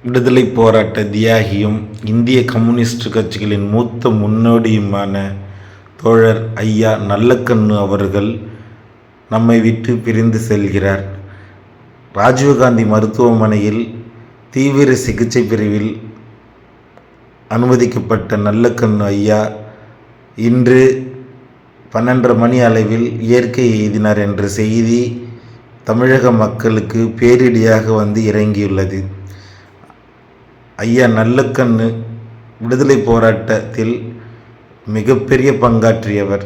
விடுதலை போராட்ட தியாகியும் இந்திய கம்யூனிஸ்ட் கட்சிகளின் மூத்த முன்னோடியுமான தோழர் ஐயா நல்லக்கண்ணு அவர்கள் நம்மை விட்டு பிரிந்து செல்கிறார். ராஜீவ்காந்தி மருத்துவமனையில் தீவிர சிகிச்சை பிரிவில் அனுமதிக்கப்பட்ட நல்லக்கண்ணு ஐயா இன்று 12:30 மணி அளவில் இயற்கை எய்தினார் என்ற செய்தி தமிழக மக்களுக்கு பேரிடியாக வந்து இறங்கியுள்ளது. ஐயா நல்லக்கண்ணு விடுதலை போராட்டத்தில் மிகப்பெரிய பங்காற்றியவர்.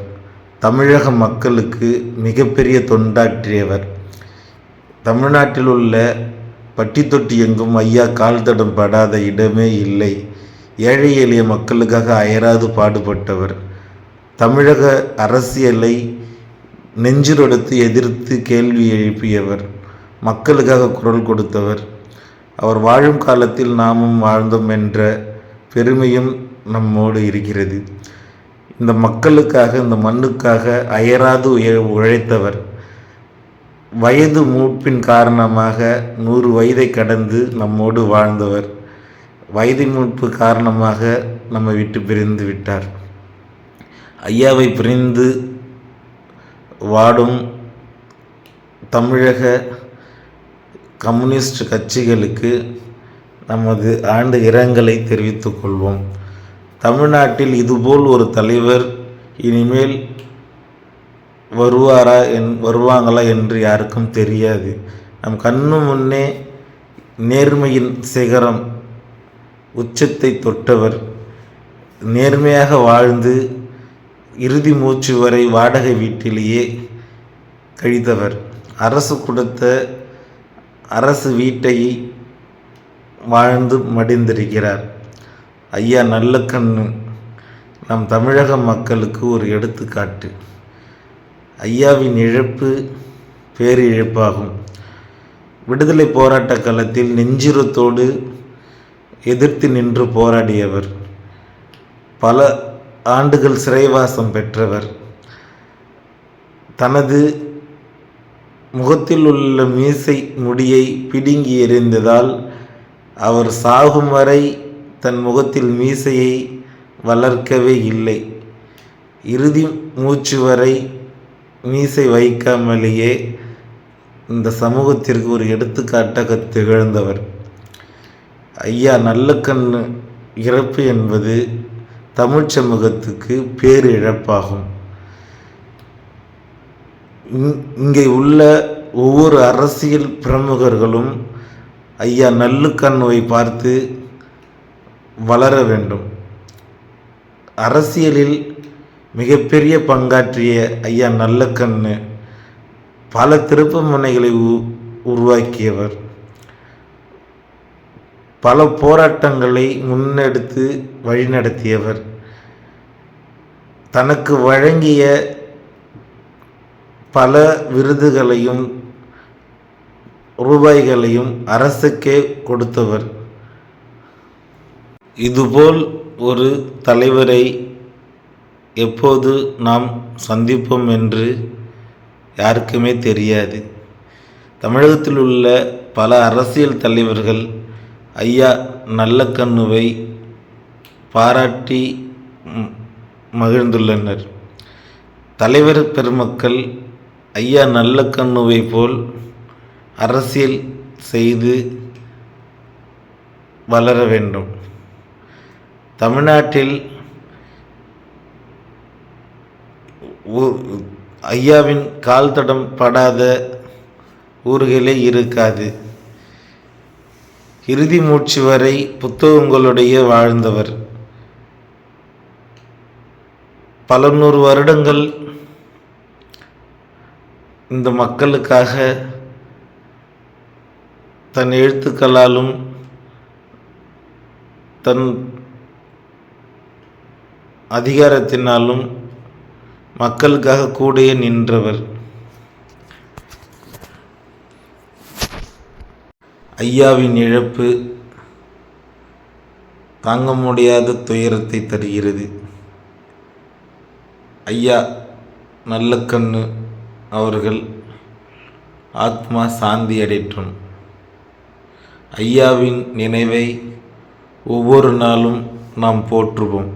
தமிழக மக்களுக்கு மிகப்பெரிய தொண்டாற்றியவர். தமிழ்நாட்டில் உள்ள பட்டி தொட்டி எங்கும் ஐயா கால் தடம் படாத இடமே இல்லை. ஏழை எளிய மக்களுக்காக அயராது பாடுபட்டவர். தமிழக அரசியலை நெஞ்சிலொடுத்து எதிர்த்து கேள்வி எழுப்பியவர். மக்களுக்காக குரல் கொடுத்தவர். அவர் வாழும் காலத்தில் நாமும் வாழ்ந்தோம் என்ற பெருமையும் நம்மோடு இருக்கிறது. இந்த மக்களுக்காக, இந்த மண்ணுக்காக அயராது உழைத்தவர். வயது மூப்பின் காரணமாக 100 வயதை கடந்து நம்மோடு வாழ்ந்தவர். வயதின் மூப்பு காரணமாக நம்மை விட்டு பிரிந்து விட்டார். ஐயாவை பிரிந்து வாடும் தமிழக கம்யூனிஸ்ட் கட்சிகளுக்கு நமது ஆழ்ந்த இரங்கலை தெரிவித்துக் கொள்வோம். தமிழ்நாட்டில் இதுபோல் ஒரு தலைவர் இனிமேல் வருவாங்களா என்று யாருக்கும் தெரியாது. நம் கண்ணு முன்னே நேர்மையின் சிகரம் உச்சத்தை தொட்டவர். நேர்மையாக வாழ்ந்து இறுதி மூச்சு வரை வாடகை வீட்டிலேயே கழித்தவர். அரசு கொடுத்த அரசு வீட்டை வாழ்ந்து மடிந்திருக்கிறார். ஐயா நல்லக்கண்ணு நம் தமிழக மக்களுக்கு ஒரு எடுத்துக்காட்டு. ஐயாவின் இழப்பு பேரிழப்பாகும். விடுதலை போராட்ட களத்தில் நெஞ்சுரத்தோடு எதிர்த்து நின்று போராடியவர். பல ஆண்டுகள் சிறைவாசம் பெற்றவர். தனது முகத்தில் உள்ள மீசை முடியை பிடுங்கி எறிந்ததால் அவர் சாகும் வரை தன் முகத்தில் மீசையை வளர்க்கவே இல்லை. இறுதி மூச்சு வரை மீசை வைக்காமலேயே இந்த சமூகத்திற்கு ஒரு எடுத்துக்காட்டாக திகழ்ந்தவர். ஐயா நல்லக்கண்ணு இறப்பு என்பது தமிழ் சமூகத்துக்கு பேரிழப்பாகும். இங்கே உள்ள ஒவ்வொரு அரசியல் பிரமுகர்களும் ஐயா நல்லக்கண்ணுவை பார்த்து வளர வேண்டும். அரசியலில் மிகப்பெரிய பங்காற்றிய ஐயா நல்லக்கண்ணு பல திருப்பு முனைகளை உருவாக்கியவர். பல போராட்டங்களை முன்னெடுத்து வழிநடத்தியவர். தனக்கு வழங்கிய பல விருதுகளையும் ரூபாய்களையும் அரசுக்கே கொடுத்தவர். இதுபோல் ஒரு தலைவரை எப்போது நாம் சந்திப்போம் என்று யாருக்குமே தெரியாது. தமிழகத்தில் உள்ள பல அரசியல் தலைவர்கள் ஐயா நல்லக்கண்ணுவை பாராட்டி மகிழ்ந்துள்ளனர். தலைவர் பெருமக்கள் ஐயா நல்லக்கண்ணுவை போல் அரசியல் செய்து வளர வேண்டும். தமிழ்நாட்டில் ஐயாவின் கால் தடம் படாத ஊர்களே இருக்காது. இறுதி மூச்சு வரை புத்தகங்களுடைய வாழ்ந்தவர். பல 100 வருடங்கள் இந்த மக்களுக்காக தன் எழுத்துக்களாலும் தன் அதிகாரத்தினாலும் மக்களுக்காக கூடயே நின்றவர். ஐயாவின் இழப்பு தாங்க முடியாத துயரத்தை தருகிறது. ஐயா நல்லக்கண்ணு அவர்கள் ஆத்மா சாந்தி அடையட்டும். ஐயாவின் நினைவை ஒவ்வொரு நாளும் நாம் போற்றுவோம்.